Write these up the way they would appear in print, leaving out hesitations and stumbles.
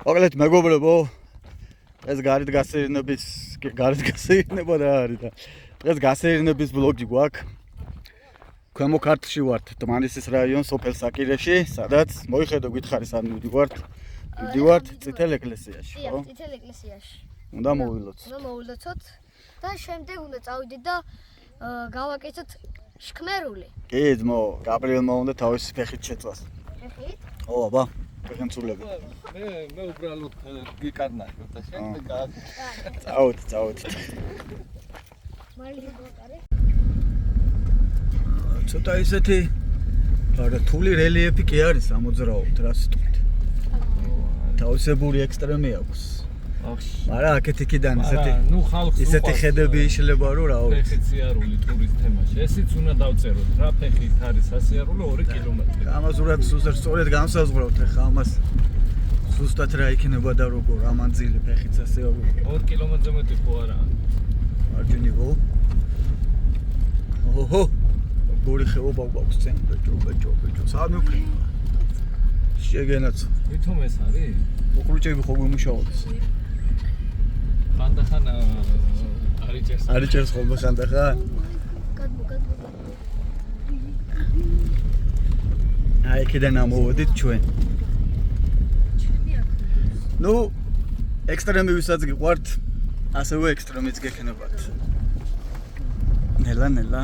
მოკლედ მეგობრებო, ეს გარეთ გასეირნება რა არის და დღეს გასეირნების ვლოგი გვაქვს. ქვემო ქართლში ვართ, დმანისის რაიონს სოფელ საკირეში, სადაც მოიხედო გითხარი სად მივდივართ წითელ ეკლესიაში, ხო? წითელ ეკლესიაში. უნდა მოვილოცოთ. და შემდეგ უნდა წავიდეთ და გავაკეთოთ შქმერული. კი, ძმო, გაბრიელმა უნდა თავისი ფეხით შეწვას. ფეხით? ო, აბა, ფეხენცულები. მე უბრალოდ გიკარნაკებ და შემდეგ წავედით. მალე გოკარე. ცოტა ისეთი რთული რელიეფი კი არის ამოძრაობთ, რა სიტყვით. თავისებური ექსტრემი აქვს. მაგრამ აქეთ იქიდან ისეთი ხედები იშლება რომ რა ვიცი. ფეხით სიარული ტურის თემაში. ესიც უნდა დავწეროთ რა ფეხით არის სასიარულო 2 კილომეტრი. ამაზურად სწორედ განსაზღვრავთ ახლა ამას. ზუსტად რა იქნება და როგორ ამანძილი ფეხით სასიარულო. 2 კილომეტრზე მეტი ხო არა? მარჯვნივ. ოჰო. გორი ხეობა გვაქვს წინ, ბეჭო. სანუ შეგენაც. ვითომ ეს არის? ოქრუჭები ხო გვიმუშაობს. ხანდახან არიჭერს ხოლმე ხანდახან. აი კიდენ ამოვედით ჩვენ. ნუ ექსტრემი ვისაც გიყვართ, ასევე ექსტრემიც გექნებათ. ნელა.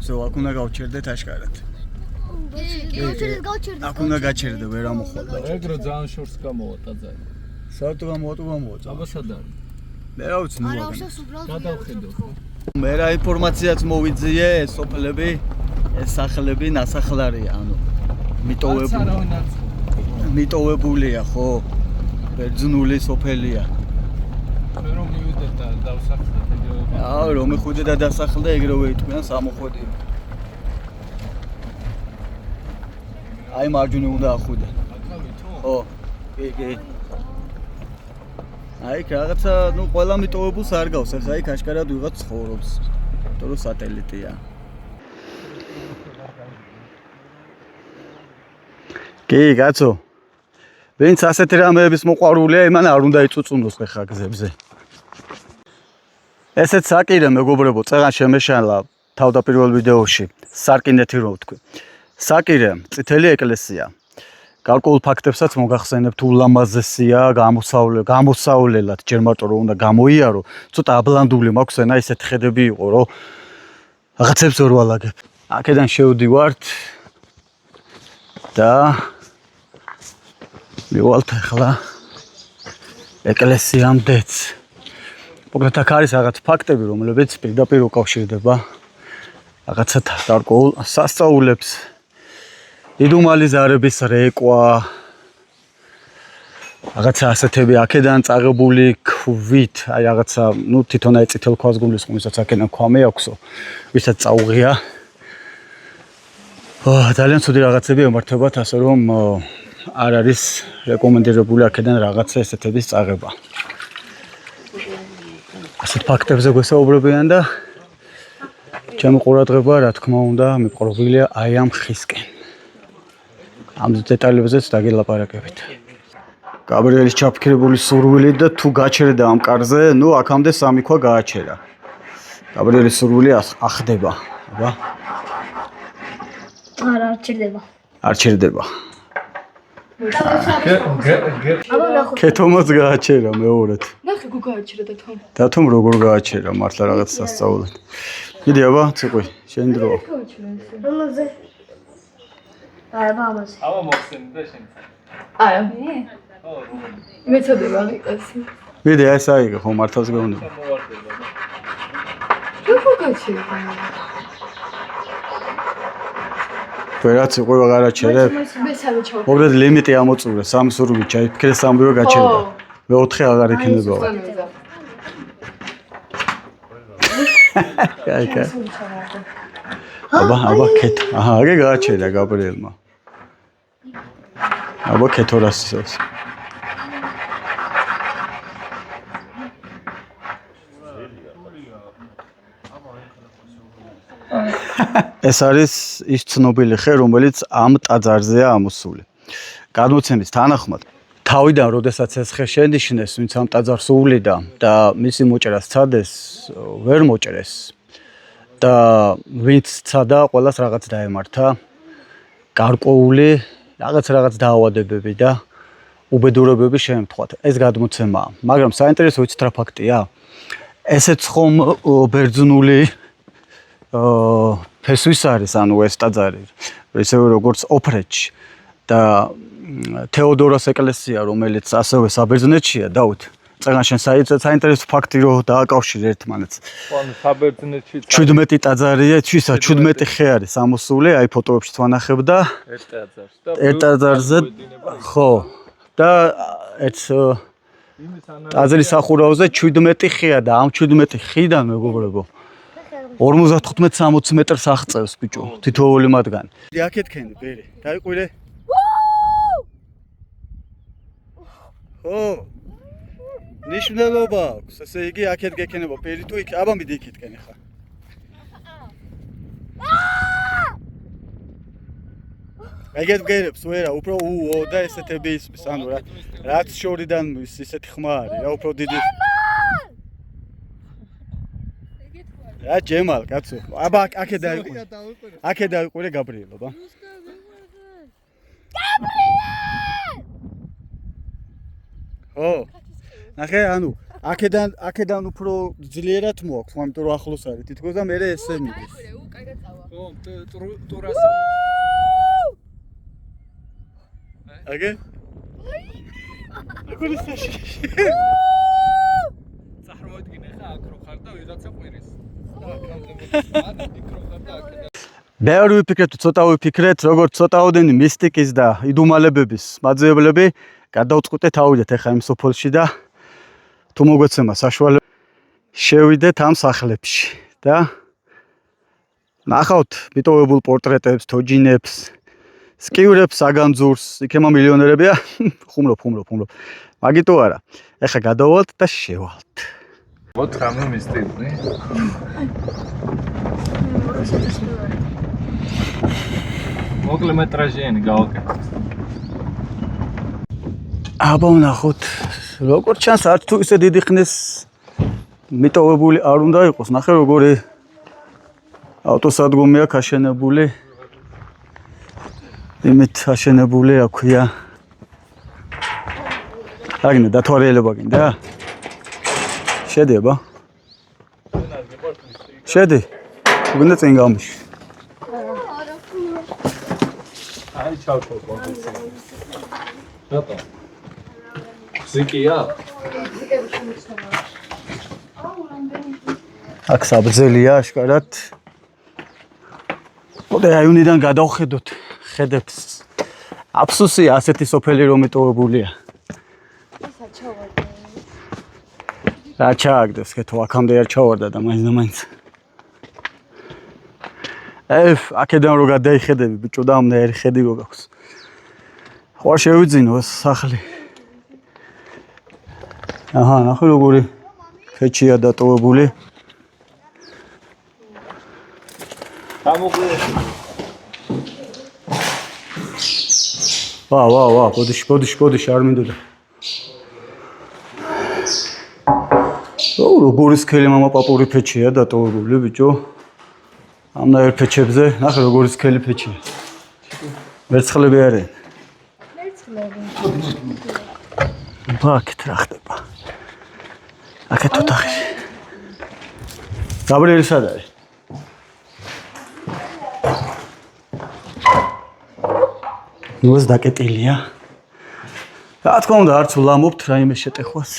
ზო აქ უნდა გავჩერდეთ აშკარად. გავჩერდეთ. აქ უნდა გაჩერდე, ვერ ამოხვალდა. ეგრო ძალიან შორს გამოვატა ძალიან. საერთოდ გამოვატა. აბა სად არის? მე რა ვიცი ნუ არა, უშავს უბრალოდ გადავხედოთ. მე რა ინფორმაციაც მოვიძიე, ეს სოფლები, ეს სახლები ნასახლარია, ანუ მიტოვებულია, ხო? ბერძნული სოფელია. მე რომ მივიდეთ და დავსახლდეთ ეგრევე. აუ, რომ მიხუდე და დასახლდა ეგრევე იტყვიან სამოხვედი. აი მარჯვნივ უნდა ახვიდე. ხო, კი. აი რაღაცა, ნუ ყველა მიტოვებულს არ გავს, ახლა იქ აშკარად ვიღაც ცხოვრობს. იმიტომ რომ სატელიტია. კი, კაცო. ვინც ასეთი რამეების მოყვარულია, იმან არ უნდა იწუწუნოს ხა გზებზე. ესეც საკირე მეგობრებო, წეგან შემეშალა თავდაპირველ ვიდეოში. სარკინეთი რო ვთქვი. საკირე, წითელი ეკლესია. გარკვეულ ფაქტებსაც მოგახსენებთ, ულამაზესია, გამოსავლელად, ჯერ მარტო რომ უნდა გამოიარო, ცოტა აბლანდული მაქვს ენა, ისეთი ხედები იყო, რომ რაღაცებს ვერ ვალაგებ. აქედან შევდივართ და მივალთ ახლა ეკლესიამდეც. მოკლედ აქ არის რაღაც ფაქტები, რომლებიც პირდაპირ უკავშირდება რაღაცა გარკვეულ სასწაულებს. იდუმალი ზარების რეკვა, რაღაცა ასეთები აქედან წაღებული ქვით, აი რაღაცა, ნუ თვითონ აი წითელ ქვას გულისხმობ, აქედან ქვამე აქვსო, ვისაც წაუღია. ძალიან ცუდი რაღაცები ემართებათ, ასე რომ არ არის რეკომენდირებული აქედან რაღაცა ესეთების წაღება. ასეთ ფაქტებზე გვესაუბრებიან და ჩემი ყურადღება, რა თქმა უნდა, მიპყრობილია აი ამ ხისკენ. ამ დეტალებზეც დაგელაპარაკებით. გაბრიელის ჩაფიქრებული სურვილი და თუ გაჩერდა ამ კარზე, ნუ აქამდე 3 ქვა გააჩერა. გაბრიელის სურვილი ახდება, აბა. არა, არ ჩერდება. აბა ნახო. ქეთომაც გააჩერა მეორედ. ნახე გო გააჩერა და თომ. დათომ როგორ გააჩერა მართლა რაღაც სასწაულად. კიდე აბა, ციყვი, შენ დროა. რომელზე? ამაზე. აბა მოხსენე და შენ. არა მე? ო, რომელი? მეწოდება იყასი. კიდე ეს აიგე ხო მართავს გეუბნები. მოვარდება. როგორ გააჩერა? ვერაც იყო აღარაჩერებ. მესამე ჩავ. მოკლედ ლიმიტი ამოწურე 3 სურვილი ჩაიფიქრე 3-ვე გაჩერდა. მე 4 აღარ იქნებაო. კაი. აბა ქეთ. აჰა, აგე გააჩერა გაბრიელმა. აბა ქეთორასის. ეს არის ის ცნობილი ხე, რომელიც ამ ტაძარზეა ამოსული. გადმოცემის თანახმად თავიდან როდესაც ეს ხე შენიშნეს, ვინც ამ ტაძარს უვლიდა და მისი მოჭერას ცადეს, ვერ მოჭერეს. და ვინც ცადა, ყველას რაღაც დაემართა. გარკვეული რაღაც დაავადებები და უბედურებები შეემთხვათ. ეს გადმოცემაა. მაგრამ საინტერესო ვიცით რა ფაქტია? ესეც ხომ ბერძნული ფესვის არის, ანუ ეს ტაძარი, ისევე როგორც ოფრეთში და თეოდორას ეკლესია, რომელიც ასევე საბერძნეთშია, დავით. წეგან შენ საინტერესო ფაქტი რო დააკავშირე ერთმანეთს. ანუ საბერძნეთში 17 ტაძარია, 17 ხე არის ამოსული, აი ფოტოებშიც ვანახებ და ერთ ტაძარზე ხო და ერთ ტაძრის სახურავზე 17 ხეა და ამ 17 ხიდან მეგობრებო 55-60 მეტრს აღწევს ბიჭო, თითოეული მათგანი. აქეთქენი ბერი, დაიყვირე. ხო. ნიშნულობა აქვს, ესე იგი აქეთ გექნება ბერი თუ იქ, აბა მიდი იქითკენ ხა. ეგეთ ბგერებს ვერა, უფრო უო და ესეთები ისმის, ანუ რაც შორიდან ისეთი ხმა არის, რა უფრო დიდი. რა ჯემალ, კაცო. აბა აქეთ დაიყვირე. აქეთ დაიყვირე გაბრიელობა. ხო. ნახე, ანუ აქედან უფრო ძლიერად მოაქვს, ამიტომ რომ ახლოს არის. თითქოს და მე ესე მიდის. ხო, ტურასა. აგე? აგულისაში. წარმოიდგინე ხა აქ რო ხარ და ვიღაცა ყვირის. ბევრი ვიფიქრეთ, ცოტა ვიფიქრეთ, როგორც ცოტაოდენი მისტიკის და იდუმალებების მაძიებლები გადავწყვიტეთ ავიდეთ ახლა იმ სოფელში და თუ მოგვეცემა საშუალება შევიდეთ ამ სახლებში და ნახავთ მიტოვებულ პორტრეტებს, თოჯინებს, სკივრებს, საგანძურს, იქემა მილიონერებია, ხუმრობ. მაგიტო არა. ახლა გადავალთ და შევალთ. Вот хамы მისტიკნი. მოკლე მეტრაჟიანი გავაკეთე. აბა ვნახოთ, როგორც ჩანს, არც თუ ისე დიდი ხნის მიტოვებული არ უნდა იყოს. ნახე როგორი ავტოსადგომი აქვს აშენებული. იმით აშენებული აქვია. აგინე დათვალიერება გინდა? შედი აბა. შედი. გინდა წინ გამიში. აი ჩავშო კონტექსტი. რატო? ზიკია? აქ საბრძელია აშკარად. ოდე რაიონიდან გადავხედოთ ხედებს. აფსუსია ასეთი სოფელი რომ მიტოვებულია. რა ჩააგდეს კეთო აქამდე არ ჩავარდა და მაინც. აქედან რო გადაიხედები ბიჭო და ამნაირი ხედი რო გაქვს. ხوار შევიძინო ეს სახლი. აჰა, ნახე როგორი ფეჩია დატოვებული. ვა, ბოდიში, არ მინდოდა. როგორი სქელი მამა პაპური ფეჩია დატოვებული ბიჭო. ამნაირ ფეჩებზე, ნახე როგორი სქელი ფეჩია. მერცხლები არიან. აქეთ რა ხდება? აქეთ ოთახი. გაბრიელი სად არის? ნუ ეს დაკეტილია. რა თქმა უნდა, არც ვლამობთ რაიმე შეტეხვას.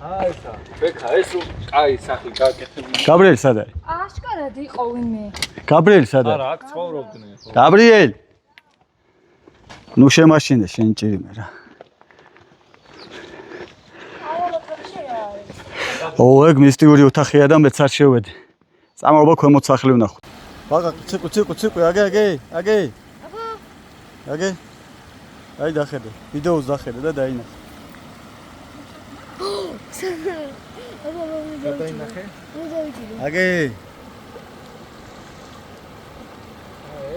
აისა, ბექა, ეს კაი სახლი გააკეთებული. გაბრიელი სად არის? აშკარად იყო ვინმე. გაბრიელი სად არის? არა, აქ ცხოვრობდნენ ხო? გაბრიელი. ნუ შემაშინე შენ ჭირიმე რა. ეგ მისტიური ოთახია და მეც არ შევედი. წამოობა ქვემოთ სახლი ვნახოთ. ბაგა, ციკუ, აგე. აგე. აი დახედე, ვიდეოს დახედე და დაინახე. გადაინახე? აგე.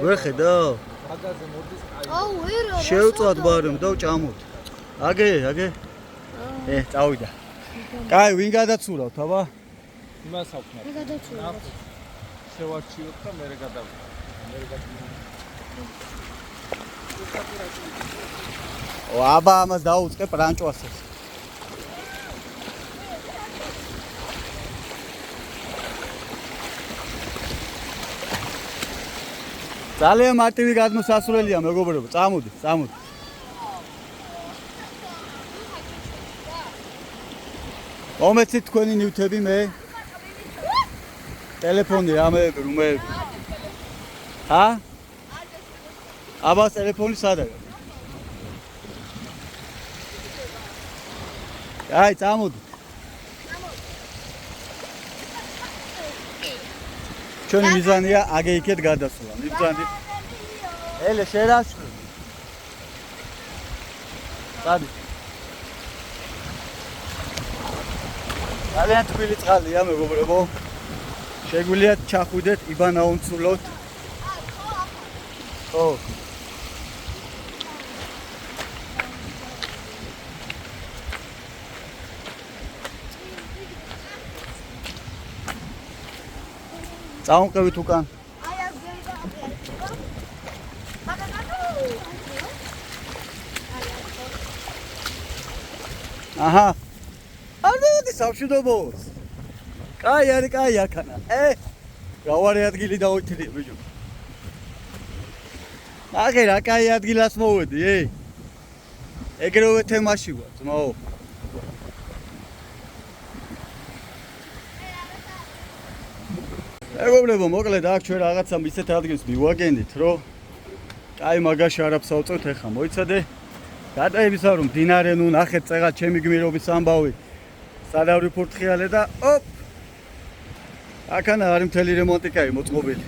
ვერ ხედავ? მაგაზე მოდის კაი. აუ, ერა. შევწვათ ბარემ და ვჭამოთ. აგე. წავიდა. კაი, ვინ გადაცურავთ, აბა? იმას აქვთ. მე გადავწულა. შევარჩიოთ და მე გადავიდე. აბა ამას დაუწყე პრანჭვასეს. ძალიან მარტივი გადმოსასვლელია მეგობრებო, წამოდი. მომეცით თქვენი ნივთები მე. ტელეფონი რამეები, რომეები. აბა ტელეფონი სადაა? აი, წამოდი. ჩვენი მიზანია აგე იქეთ გადასვლა. მიბრძანდი. ელე შერასვლა. დადი. ძალიან თბილი წყალია მეგობრებო. შეგვიძლია ჩახვიდეთ, იბანაუნცულოთ. ო. წავყევით უკან. აჰა. აუდი სამშვიდობოს. კაი აქანა. გავარი ადგილი დაუჭდი ბიჭო. რა კაი ადგილას მოვედი, ეგრევე თემაში ვარ, ძმაო. მეგობრებო, მოკლედ აქ ჩვენ რაღაცა ისეთ ადგილს მივაგენით, რომ კაი მაგაში არაფერს ავწევთ ეხა, მოიცადე. გადაიბისა რომ დინარე ნუ ნახეთ წეღა ჩემი გმირობის ამბავი. სადავრი ფურთხიალე და ოპ. აქანა არის მთელი რემონტი კაი მოწყობილი.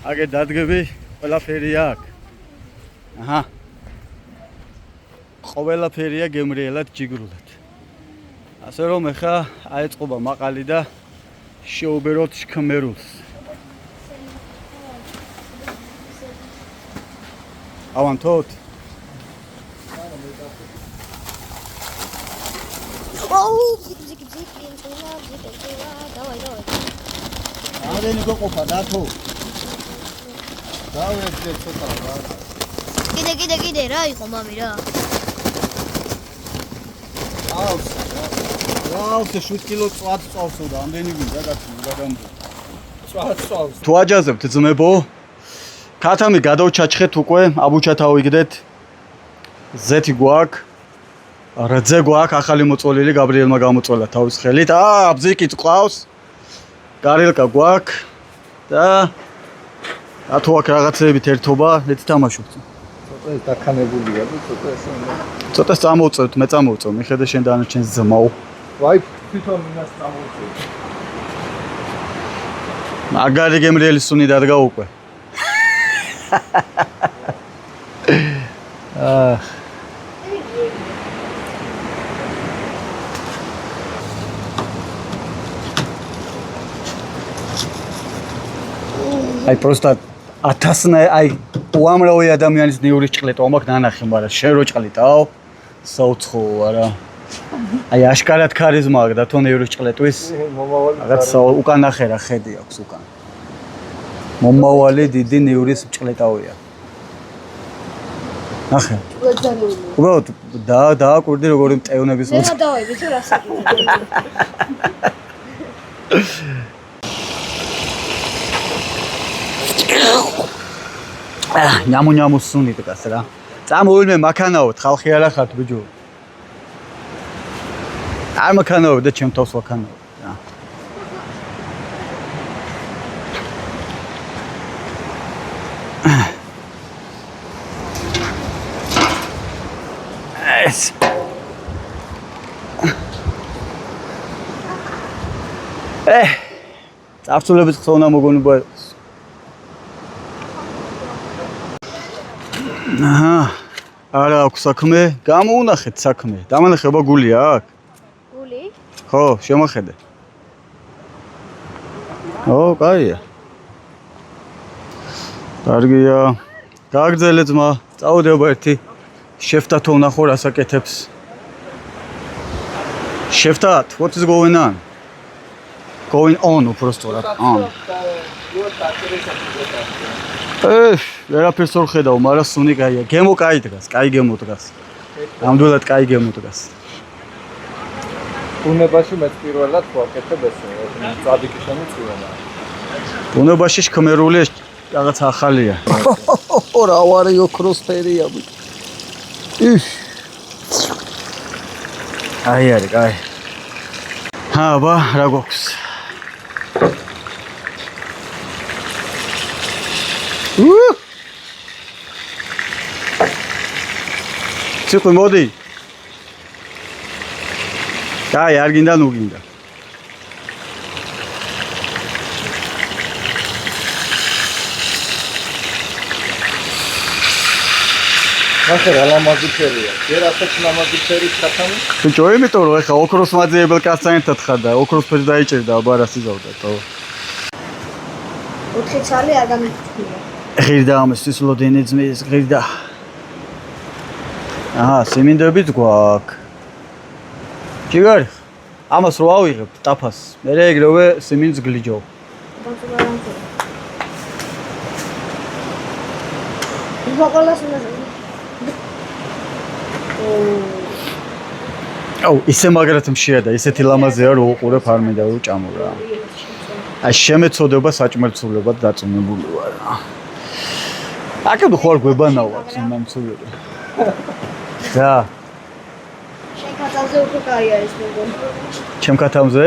აგე დადგები, ყველაფერია აქ. აჰა. ყველაფერია გემრიელად ჯიგრულად. ასე რომ ეხა აეწყობა მაყალი და შეუბეროთ შქმერულს. ავანთოთ. დავაი. ამდენი გოყოფა დათო. დავეძე ცოტა რა. კიდე რა იყო მამი რა. აუს 7 კილო წვათ წავსო და ამდენი გვინდა გადამდე. წვათ წავს. თუ აჯაზებთ ძმებო, ქათამი გადავჩაჩხეთ უკვე, აბუჩა თავიგდეთ. ზეთი გვაქვს. რაძე გვაქვს ახალი მოწოლილი გაბრიელმა გამოწოლა თავის ხელით. ბზიკიც ყავს. გარილკა გვაქვს და ათო აქ რაღაცეებით ერთობა, ერთი თამაშობთ. ცოტა დაქანებულია და ცოტა ესე უნდა. ცოტა წამოვწევთ, მე წამოვწევ, მიხედე შენ დანარჩენს ძმაო. ვაი, თვითონ მინას წამოვწევ. მაგარი გემრიელი სუნი დადგა უკვე. აი პროსტა 1000 აი უამრავი ადამიანის ნიურის ჭყლეტო მაქვს ნანახი, მაგრამ შენ რო ჭყლიტაო საუცხო არა. აი აშკარად ქარიზმა აქვს და თო ნიურის ჭყლეტვის რაღაც უკან ნახე რა ხედი აქვს უკან. მომავალი დიდი ნიურის ჭყლეტავია. ნახე. უბრალოდ დააკვირდი როგორი მტევნების მე გადავები თუ რა საკითხია. ნამუ სუნი დგას რა. წამოვიდე მაქანაოთ, ხალხი არა ხართ ბიჭო. არ მაქანაოთ და ჩემ თავს ვაქანაოთ რა. ეს წარსულების ხსოვნა მოგონება იყოს. არა აქვს საქმე, გამოუნახეთ საქმე. დამანახება გულია აქ? გული? ხო, შემოხედე. ო, კაია. კარგია. გააგრძელე ძმა, წავდება ერთი შეფთათო ვნახო რას აკეთებს. შეფთათ, what is going on? Going on უბრალოდ on. ვერაფერს ვერ ხედავ, მაგრამ სუნი კაია. გემო კაი დგას, კაი გემო დგას. ნამდვილად კაი გემო დგას. ბუნებაში მეც პირველად ვაკეთებ ესე, წადიკი შემიწვია. ბუნებაში შქმერული რაღაც ახალია. რა ვარი ოქროსფერია. აი არის, კაი. აბა, რა გვაქვს? ციყვი მოდი. კაი, არ გინდა, ნუ გინდა. ნახე რა ლამაზი ფერია. ჯერ ასეთ ლამაზი ფერის ხათამი. ბიჭო, იმიტომ რომ ეხა ოქროს მაძიებელ კაცთან ერთად ხარ და ოქროს ფერი დაიჭერდა, აბა რა სიზავდა, თო. 4 წელი არ გამიწვია. ღირდა ამისთვის ლოდინი ძმის ღირდა. აჰა, სიმინდებით გვაქვს. ჯიგარ, ამას რო ავიღებ ტაფას, მე ეგრევე სიმინდს გლიჯო. აუ, ისე მაგრად მშია და ისეთი ლამაზია რომ უყურებ არ მინდა რომ ჭამო რა. აი შემეცოდება საჭმელცულებად დაწუნებული ვარ. აკეთო ხوار გვებანაო აქვს მომცულები. და შენ კაცაზე უფრო კაია ეს მეგონი. ჩემ კათამზე?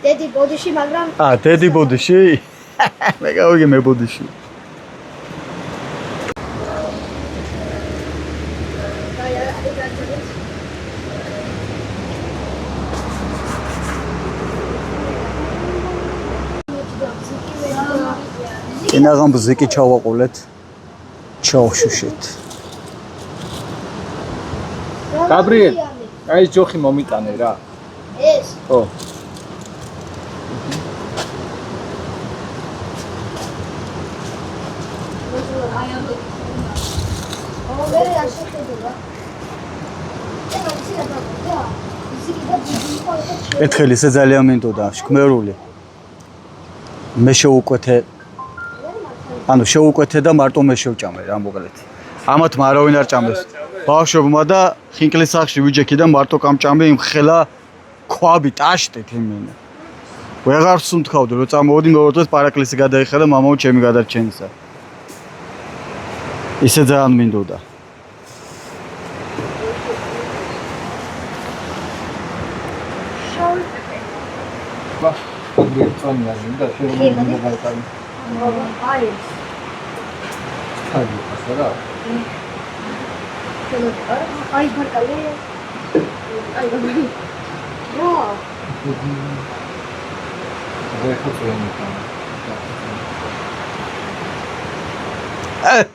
დედი ბოდიში, მაგრამ დედი ბოდიში? მე გავიგე მე ბოდიში. ენაღამ ბზიკი ჩავაყოლეთ. ჩავშუშეთ. გაბრიელ, აი ჯოხი მომიტანე რა. ეს ხო. მერე არ შეხედება. ერთხელ ისე ძალიან მინდოდა შქმერული. მე შეუკვეთე ანუ შეუკვეთე და მარტო მე შევჭამე რა მოკლედ. ამათ მარავინ არ ჭამეს. ბავშვებმა და ხინკლის სახში ვიჯექი და მარტო კამჭამე იმ ხელა ქვაბი ტაშტით იმენა. ვეღარ სუნთქავდი რომ წამოვედი მეორე დღეს პარაკლისი გადაიხა და მამაო ჩემი გადარჩენისა. ისე ძალიან მინდოდა. ბა, გაბრიელ წონია და შეიძლება გაიტანე. აი აი, ასარა. აი ბარკალე. აი ბარკალე. რა?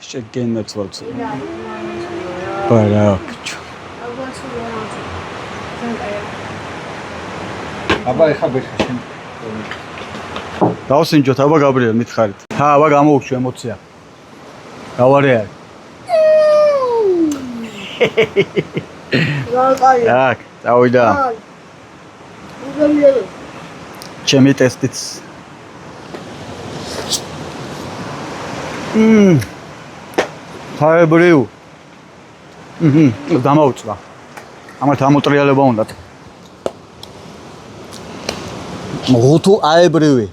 შეგენაც ვარც. ბარაკჩო. აბა ეხა ბეშა შენ. დავსინჯოთ, აბა გაბრიელ მითხარით. აბა გამოუჩვი ემოცია. გავარე არ. აქ, წავიდა. ჩემი ტესტიც. ფაებრივ. დამაუწვა. ამათ ამოტრიალება უნდათ. ღუთუ აებრივი.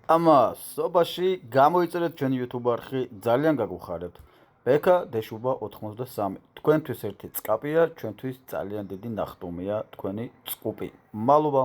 ამას სობაში გამოიწერეთ ჩვენი YouTube არხი, ძალიან გაგუხარებთ. ბექა დეშუბა 93. თქვენთვის ერთი წკაპია, ჩვენთვის ძალიან დიდი ნახტომია თქვენი წყუპი. მადლობა.